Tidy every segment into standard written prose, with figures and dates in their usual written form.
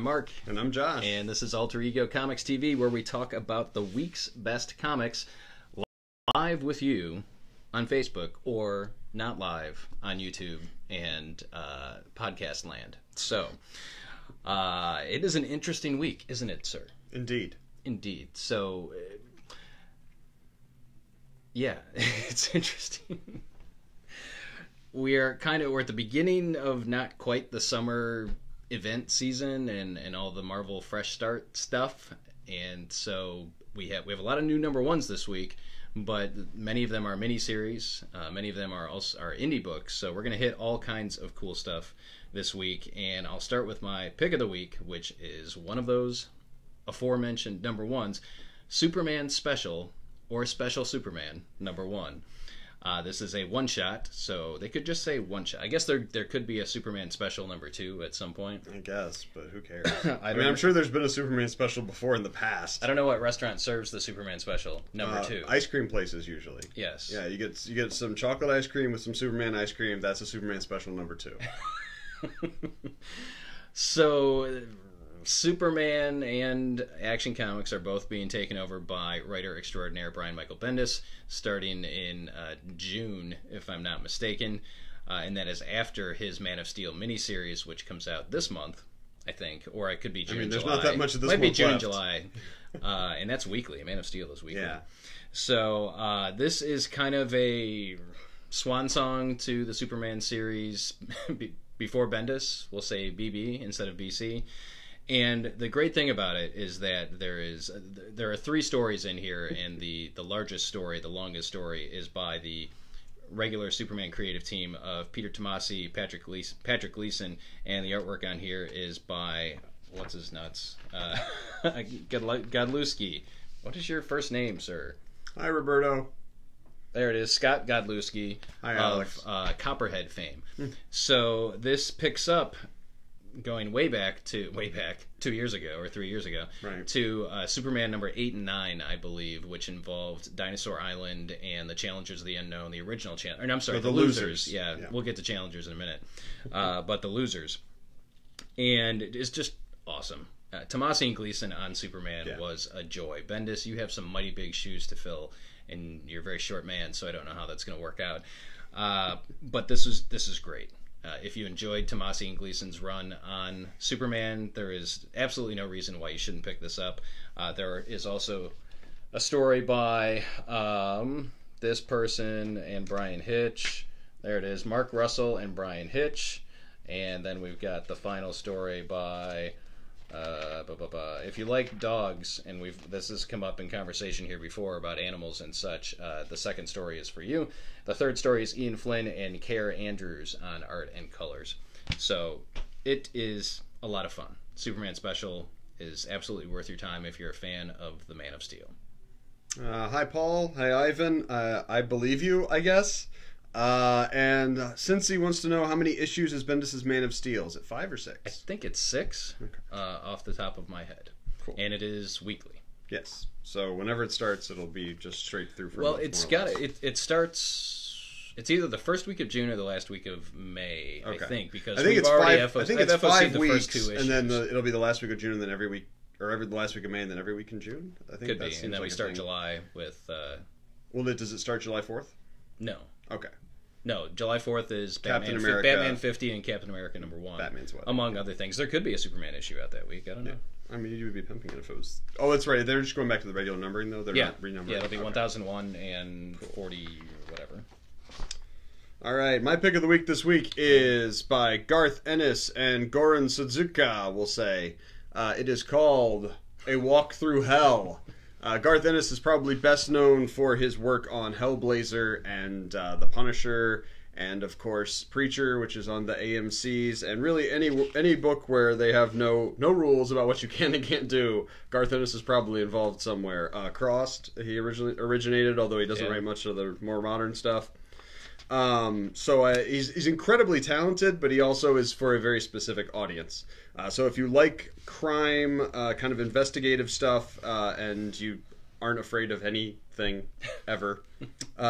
Mark. And I'm Josh. And this is Alter Ego Comics TV, where we talk about the week's best comics live with you on Facebook or not live on YouTube and podcast land. So, it is an interesting week, isn't it, sir? Indeed. Indeed. So, yeah, it's interesting. We're at the beginning of not quite the summer event season and all the Marvel Fresh Start stuff, and so we have a lot of new number ones this week, but many of them are miniseries, many of them are indie books, so we're going to hit all kinds of cool stuff this week, and I'll start with my pick of the week, which is one of those aforementioned number ones, Superman Special, or Special Superman number one. This is a one-shot, so they could just say one-shot. I guess there could be a Superman Special number 2 at some point. I guess, but who cares? I'm sure there's been a Superman Special before in the past. I don't know what restaurant serves the Superman Special number 2. Ice cream places usually. Yes. Yeah, you get some chocolate ice cream with some Superman ice cream. That's a Superman Special number 2. So, Superman and Action Comics are both being taken over by writer extraordinaire Brian Michael Bendis, starting in June, if I'm not mistaken, and that is after his Man of Steel miniseries, which comes out this month, I think, or it could be June, there's July. not that much of this Might be month June, left. July, and that's weekly. Man of Steel is weekly. Yeah. So this is kind of a swan song to the Superman series before Bendis. We'll say BB instead of BC. And the great thing about it is that there are 3 stories in here, and the largest story, the longest story, is by the regular Superman creative team of Peter Tomasi, Patrick Gleason, and the artwork on here is by what's his nuts, Godlewski. What is your first name, sir? Hi, Roberto. There it is, Scott Godlewski. Hi, of Alex. Copperhead fame. So this picks up, going way back 2 years ago or 3 years ago, right, to Superman number 8 and 9, I believe, which involved Dinosaur Island and the Challengers of the Unknown, the original the Losers. Yeah, we'll get to Challengers in a minute, but the Losers, and it's just awesome. Tomasi and Gleason on Superman was a joy. Bendis, you have some mighty big shoes to fill, and you're a very short man, so I don't know how that's going to work out. But this is great. If you enjoyed Tomasi and Gleason's run on Superman, there is absolutely no reason why you shouldn't pick this up. There is also a story by this person and Brian Hitch. There it is, Mark Russell and Brian Hitch. And then we've got the final story by if you like dogs, and this has come up in conversation here before about animals and such, the second story is for you. The third story is Ian Flynn and Kara Andrews on art and colors. So it is a lot of fun. Superman Special is absolutely worth your time if you're a fan of the Man of Steel. Hi, Paul. Hi, Ivan. I believe you, I guess. And Cincy wants to know how many issues is Bendis' Man of Steel. Is it 5 or 6? I think it's 6, off the top of my head. Cool. And it is weekly. Yes. So whenever it starts, it'll be just straight through for. Well, it starts. It's either the first week of June or the last week of May, I think, because we've already I think it's 5 the weeks, first 2 issues. and then it'll be the last week of June, and then every week, or the last week of May, and then every week in June. I think could be, and then we start July with. Well, does it start July 4th? No. Okay. No, July 4th is Captain America, Batman 50 and Captain America number 1. Batman's what? Among other things. There could be a Superman issue out that week. I don't know. I mean, you would be pumping it if it was. Oh, that's right. They're just going back to the regular numbering, though. They're not renumbering. Yeah, it'll be 1001 and 40 or whatever. All right, my pick of the week this week is by Garth Ennis and Goran Sudžuka, we'll say. It is called A Walk Through Hell. Garth Ennis is probably best known for his work on Hellblazer and The Punisher, and of course Preacher, which is on the AMCs, and really any book where they have no rules about what you can and can't do. Garth Ennis is probably involved somewhere. Crossed, he originally originated, although he doesn't write much of the more modern stuff. So he's incredibly talented, but he also is for a very specific audience. So if you like crime, kind of investigative stuff, and you aren't afraid of anything ever,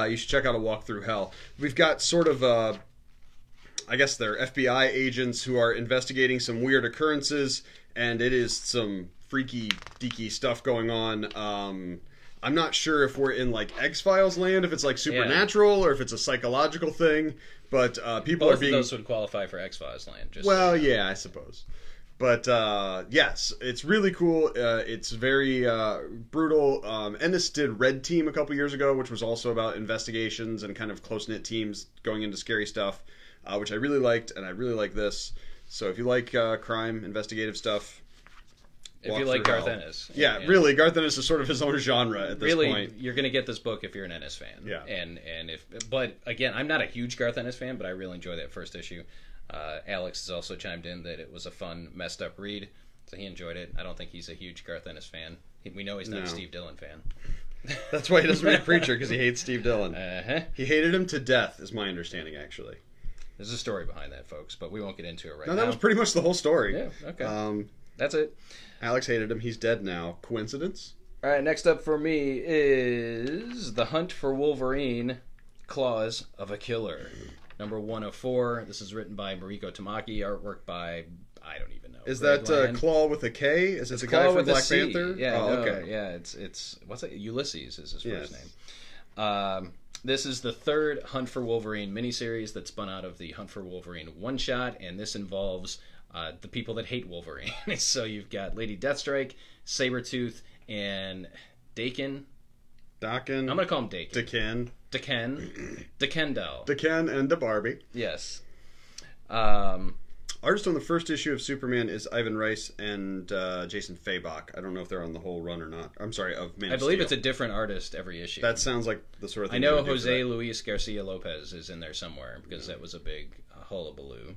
you should check out A Walk Through Hell. We've got sort of, I guess they're FBI agents who are investigating some weird occurrences, and it is some freaky deaky stuff going on. I'm not sure if we're in like X-Files land, if it's like supernatural or if it's a psychological thing, but people Both are being... of those would qualify for X-Files land. Just well, yeah, I suppose. But yes, it's really cool. It's very brutal. Ennis did Red Team a couple years ago, which was also about investigations and kind of close-knit teams going into scary stuff, which I really liked, and I really like this. So if you like crime, investigative stuff... If you like Garth Ennis. Yeah, really, Garth Ennis is sort of his own genre at this point. Really, you're going to get this book if you're an Ennis fan. Yeah. But again, I'm not a huge Garth Ennis fan, but I really enjoy that first issue. Alex has also chimed in that it was a fun, messed up read, so he enjoyed it. I don't think he's a huge Garth Ennis fan. We know he's not a Steve Dillon fan. That's why he doesn't read Preacher, because he hates Steve Dillon. Uh-huh. He hated him to death, is my understanding, actually. There's a story behind that, folks, but we won't get into it right now. No, that was pretty much the whole story. Yeah, okay. That's it. Alex hated him. He's dead now. Coincidence? All right, next up for me is The Hunt for Wolverine, Claws of a Killer. Number 104. This is written by Mariko Tamaki, artwork by, I don't even know. Is that Claw with a K? Is it the guy from Black Panther? Yeah, okay. Yeah, it's what's it? Ulysses is his first name. This is the third Hunt for Wolverine miniseries that spun out of the Hunt for Wolverine one-shot, and this involves the people that hate Wolverine. So you've got Lady Deathstrike, Sabretooth, and Daken. I'm going to call him Daken. Daken and the Barbie. Yes. Artist on the first issue of Superman is Ivan Rice and Jason Fabok. I don't know if they're on the whole run or not. I'm sorry, of Man of believe Steel. it's a different artist every issue. That sounds like the sort of thing I know Jose Luis Garcia Lopez is in there somewhere, because that was a big hullabaloo.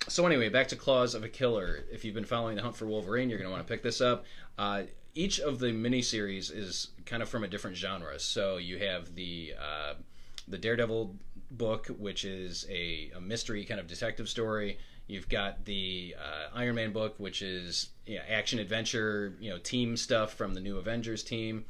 So anyway, back to Claws of a Killer. If you've been following The Hunt for Wolverine, you're going to want to pick this up. Each of the miniseries is kind of from a different genre. So you have the Daredevil book, which is a mystery kind of detective story. You've got the Iron Man book, which is action adventure, team stuff from the New Avengers team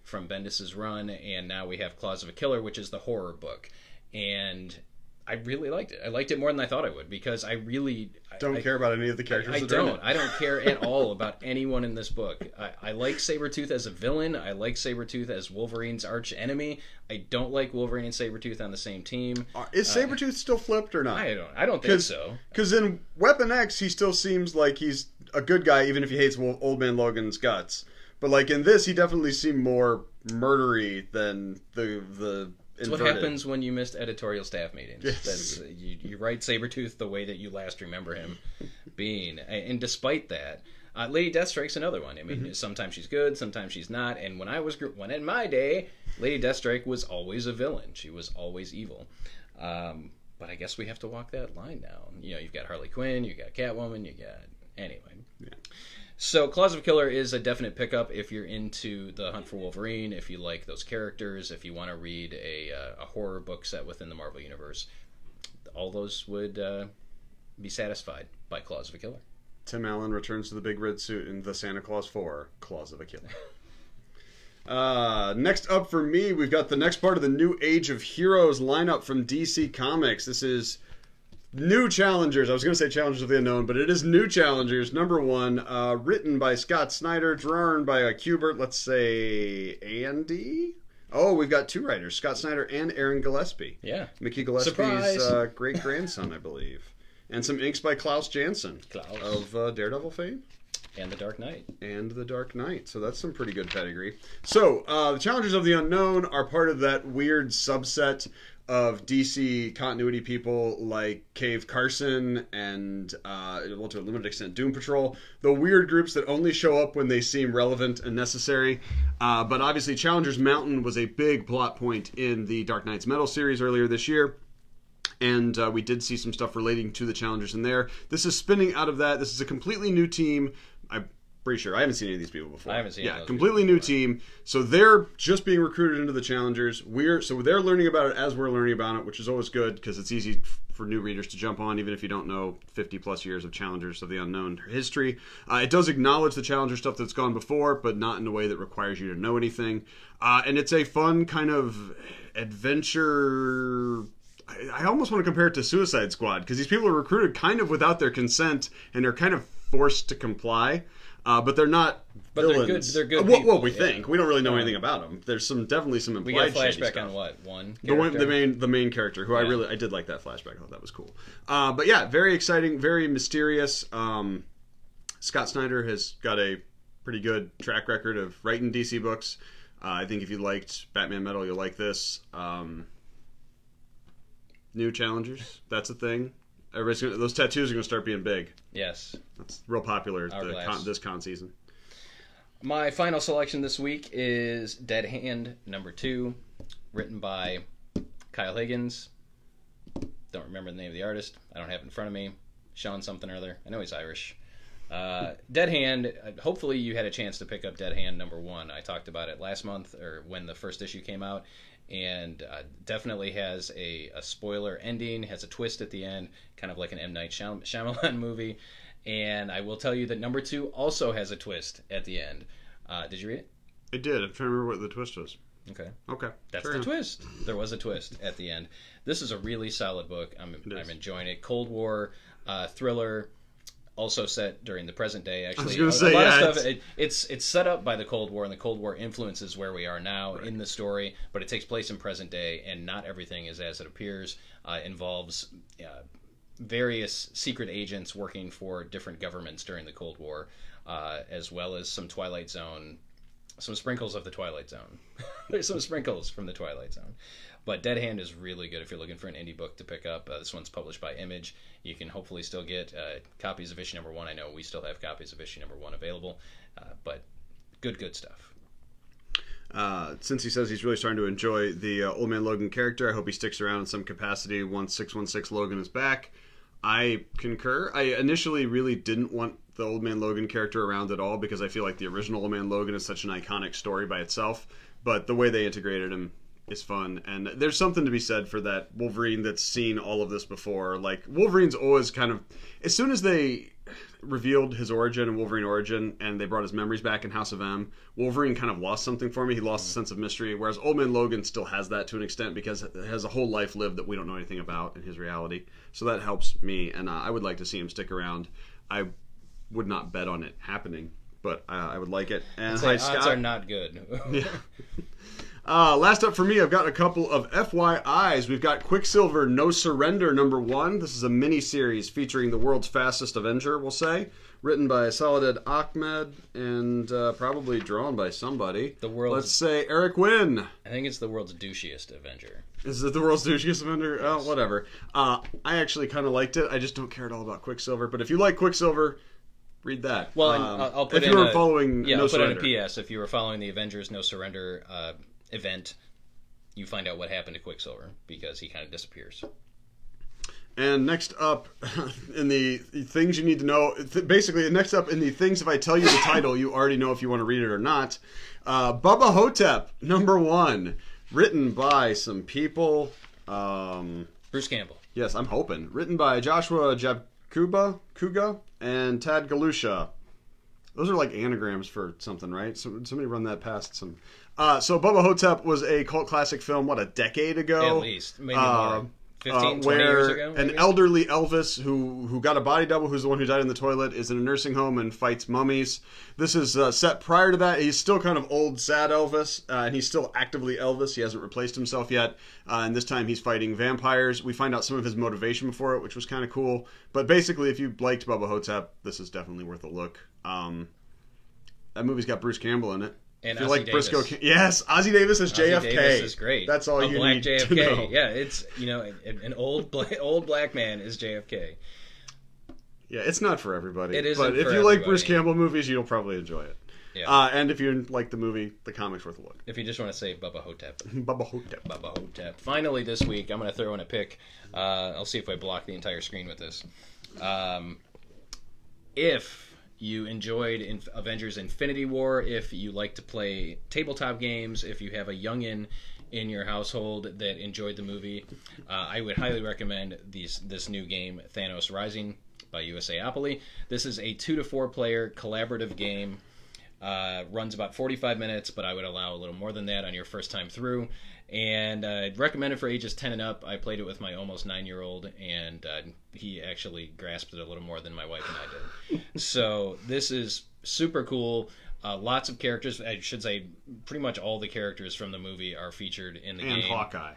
from Bendis's run, and now we have Claws of a Killer, which is the horror book. And I really liked it. I liked it more than I thought I would, because I really... don't care about any of the characters. I don't care at all about anyone in this book. I like Sabretooth as a villain. I like Sabretooth as Wolverine's arch enemy. I don't like Wolverine and Sabretooth on the same team. Is Sabretooth still flipped or not? I don't think so. Because in Weapon X, he still seems like he's a good guy, even if he hates Old Man Logan's guts. But like in this, he definitely seemed more murdery than the That's what happens when you missed editorial staff meetings. Yes. You write Sabretooth the way that you last remember him being. And despite that, Lady Deathstrike's another one. I mean, sometimes she's good, sometimes she's not. And when in my day, Lady Deathstrike was always a villain. She was always evil. But I guess we have to walk that line now. You've got Harley Quinn, you've got Catwoman, anyway. Yeah. So Claws of a Killer is a definite pickup if you're into the Hunt for Wolverine, if you like those characters, if you want to read a horror book set within the Marvel Universe. All those would be satisfied by Claws of a Killer. Tim Allen returns to the big red suit in the Santa Claus 4, Claws of a Killer. Next up for me, we've got the next part of the New Age of Heroes lineup from DC Comics. This is New Challengers. I was going to say Challengers of the Unknown, but it is New Challengers, number 1, written by Scott Snyder, drawn by Kubert, let's say, Andy? Oh, we've got 2 writers, Scott Snyder and Aaron Gillespie. Yeah. Mickey Gillespie's great-grandson, I believe. And some inks by Klaus Janson of Daredevil fame. And The Dark Knight. So that's some pretty good pedigree. So, the Challengers of the Unknown are part of that weird subset of DC continuity people like Cave Carson and, well, to a limited extent, Doom Patrol. The weird groups that only show up when they seem relevant and necessary. But obviously, Challengers Mountain was a big plot point in the Dark Knight's Metal series earlier this year. And we did see some stuff relating to the Challengers in there. This is spinning out of that. This is a completely new team. I'm pretty sure. I haven't seen any of these people before. I haven't seen. Yeah, completely new team. So they're just being recruited into the Challengers. So they're learning about it as we're learning about it, which is always good because it's easy for new readers to jump on, even if you don't know 50 plus years of Challengers of the Unknown history. It does acknowledge the Challenger stuff that's gone before, but not in a way that requires you to know anything. And it's a fun kind of adventure. I almost want to compare it to Suicide Squad, because these people are recruited kind of without their consent, and they're kind of forced to comply, but they're not villains. They're good. Well, we think. We don't really know anything about them. There's definitely some implied. We got a flashback stuff. on what? One character? The main character, who I did like that flashback. I thought that was cool. But yeah, very exciting, very mysterious. Scott Snyder has got a pretty good track record of writing DC books. I think if you liked Batman Metal, you'll like this. New challengers, that's a thing. Those tattoos are going to start being big. Yes. That's real popular this con season. My final selection this week is Dead Hand #2, written by Kyle Higgins. Don't remember the name of the artist. I don't have it in front of me. Sean something or other. I know he's Irish. Dead Hand, hopefully you had a chance to pick up Dead Hand #1. I talked about it last month, or when the first issue came out, and definitely has a spoiler ending, has a twist at the end, kind of like an M. Night Shyamalan movie. And I will tell you that #2 also has a twist at the end. Did you read it? I did. I'm trying to remember what the twist was. Okay. That's sure the twist. There was a twist at the end. This is a really solid book. I'm enjoying it. Cold War thriller, also set during the present day. Actually, I was going to say, a lot of stuff. It's set up by the Cold War, and the Cold War influences where we are now in the story. But it takes place in present day, and not everything is as it appears. Involves various secret agents working for different governments during the Cold War, as well as some Twilight Zone. Some sprinkles of the Twilight Zone. There's some sprinkles from the Twilight Zone. But Dead Hand is really good if you're looking for an indie book to pick up. This one's published by Image. You can hopefully still get copies of issue #1. I know we still have copies of issue #1 available. But good stuff. Since he says he's really starting to enjoy the Old Man Logan character, I hope he sticks around in some capacity once 616 Logan is back. I concur. I initially really didn't want the Old Man Logan character around at all, because I feel like the original Old Man Logan is such an iconic story by itself. But the way they integrated him is fun, and there's something to be said for that Wolverine that's seen all of this before. Like, Wolverine's always kind of, as soon as they revealed his origin and Wolverine origin, and they brought his memories back in House of M, Wolverine kind of lost something for me. He lost a sense of mystery, whereas Old Man Logan still has that to an extent, because it has a whole life lived that we don't know anything about in his reality. So that helps me, and I would like to see him stick around. I would not bet on it happening, but I would like it. And hi, odds Scott. are not good. Yeah. Last up for me, I've got a couple of FYIs. We've got Quicksilver No Surrender #1. This is a mini-series featuring the world's fastest Avenger, we'll say. Written by Saladin Ahmed and probably drawn by somebody. Let's say Eric Wynn. I think it's the world's douchiest Avenger. Is it the world's douchiest Avenger? Yes. Oh, whatever. I actually kind of liked it. I just don't care at all about Quicksilver. But if you like Quicksilver, read that. Well, I'll put if you were following No Surrender. Put in a PS. If you were following the Avengers No Surrender event, you find out what happened to Quicksilver, because he kind of disappears. And next up in the things you need to know, basically next up in the things, if I tell you the title, you already know if you want to read it or not. Bubba Hotep #1, written by some people. Bruce Campbell. Yes, I'm hoping. Written by Joshua Kuga and Tad Galusha. Those are like anagrams for something, right? So somebody run that past some. So Bubba Hotep was a cult classic film, a decade ago? At least. Maybe more. 15, 20 where years ago? Maybe? An elderly Elvis who got a body double, who's the one who died in the toilet, is in a nursing home and fights mummies. This is set prior to that. He's still kind of old, sad Elvis, and he's still actively Elvis. He hasn't replaced himself yet. And this time he's fighting vampires. We find out some of his motivation for it, which was kind of cool. But basically, if you liked Bubba Hotep, this is definitely worth a look. That movie's got Bruce Campbell in it. And if you Ozzie like Davis. Briscoe, yes, Ozzie Davis as JFK. Ozzie Davis is great. That's all you black need JFK. to know. Yeah, it's an old black man is JFK. Yeah, it's not for everybody. It isn't but if for you like everybody. Bruce Campbell movies, you'll probably enjoy it. Yeah. And if you like the movie, the comic's worth a look. If you just want to say Bubba Hotep. Bubba Hotep. Bubba Hotep. Finally, this week, I'm going to throw in a pick. I'll see if I block the entire screen with this. If you enjoyed Avengers Infinity War, if you like to play tabletop games, if you have a youngin' in your household that enjoyed the movie, I would highly recommend this new game, Thanos Rising by USAopoly. This is a 2 to 4 player collaborative game Runs about 45 minutes, but I would allow a little more than that on your first time through. And I'd recommend it for ages 10 and up. I played it with my almost 9-year-old, and he actually grasped it a little more than my wife and I did. So this is super cool. Lots of characters. I should say pretty much all the characters from the movie are featured in the game. And Hawkeye.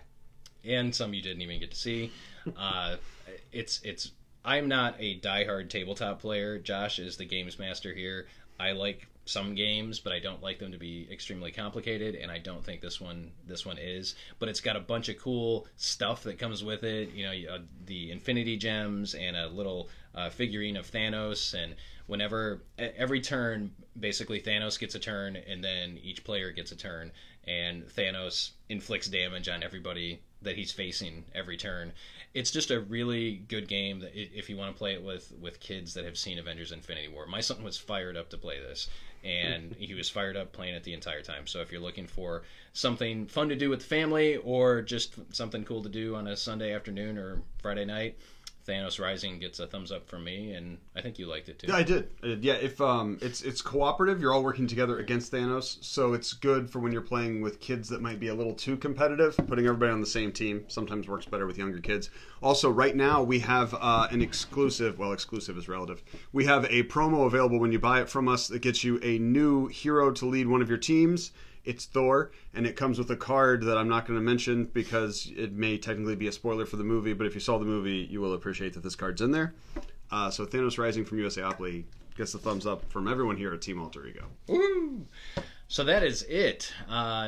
And some you didn't even get to see. I'm not a diehard tabletop player. Josh is the games master here. I like some games, but I don't like them to be extremely complicated, and I don't think this one is. But it's got a bunch of cool stuff that comes with it. You know, the Infinity Gems and a little figurine of Thanos. And every turn, basically Thanos gets a turn, and then each player gets a turn, and Thanos inflicts damage on everybody that he's facing every turn. It's just a really good game that if you want to play it with kids that have seen Avengers Infinity War. My son was fired up to play this, and he was fired up playing it the entire time. So if you're looking for something fun to do with the family, or just something cool to do on a Sunday afternoon or Friday night, Thanos Rising gets a thumbs up from me, and I think you liked it too. Yeah, I did. Yeah, if it's cooperative, you're all working together against Thanos, so it's good for when you're playing with kids that might be a little too competitive. Putting everybody on the same team sometimes works better with younger kids. Also, right now we have an exclusive. Well, exclusive is relative. We have a promo available when you buy it from us that gets you a new hero to lead one of your teams. It's Thor, and it comes with a card that I'm not going to mention because it may technically be a spoiler for the movie, but if you saw the movie, you will appreciate that this card's in there. So Thanos Rising from USAopoly gets the thumbs up from everyone here at Team Alter Ego. Woo! So that is it.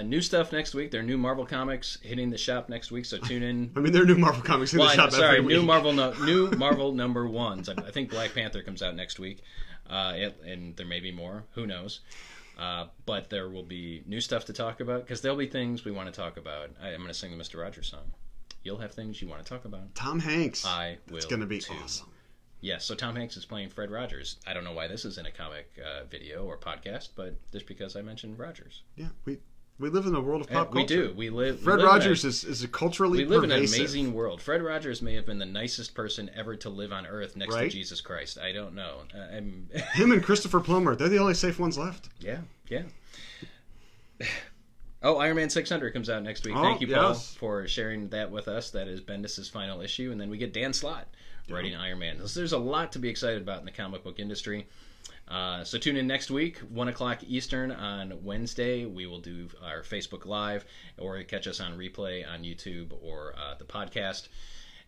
New stuff next week. There are new Marvel comics hitting the shop next week, so tune in. I mean, there are new Marvel comics in the shop every week. New Marvel number ones. I think Black Panther comes out next week, and there may be more. Who knows? But there will be new stuff to talk about, because there'll be things we want to talk about. I'm going to sing the Mr. Rogers song. You'll have things you want to talk about. Tom Hanks. I will. It's going to be too. Awesome. Yes, so Tom Hanks is playing Fred Rogers. I don't know why this is in a comic video or podcast, but just because I mentioned Rogers. Yeah, we live in a world of pop culture. We do. Fred Rogers is a culturally pervasive. We live in an amazing world. Fred Rogers may have been the nicest person ever to live on Earth next to Jesus Christ. I don't know. Him and Christopher Plummer, they're the only safe ones left. Yeah. Oh, Iron Man 600 comes out next week. Thank you, Paul, for sharing that with us. That is Bendis' final issue. And then we get Dan Slott writing Iron Man. So there's a lot to be excited about in the comic book industry. So tune in next week, 1 o'clock Eastern on Wednesday. We will do our Facebook Live, or catch us on replay on YouTube or the podcast.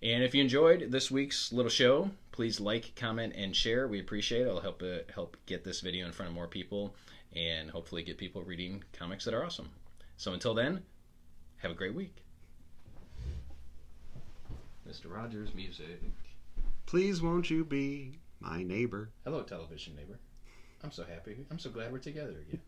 And if you enjoyed this week's little show, please like, comment, and share. We appreciate it. It'll help get this video in front of more people, and hopefully get people reading comics that are awesome. So until then, have a great week. Mr. Rogers music. Please won't you be my neighbor? Hello, television neighbor. I'm so happy. I'm so glad we're together again.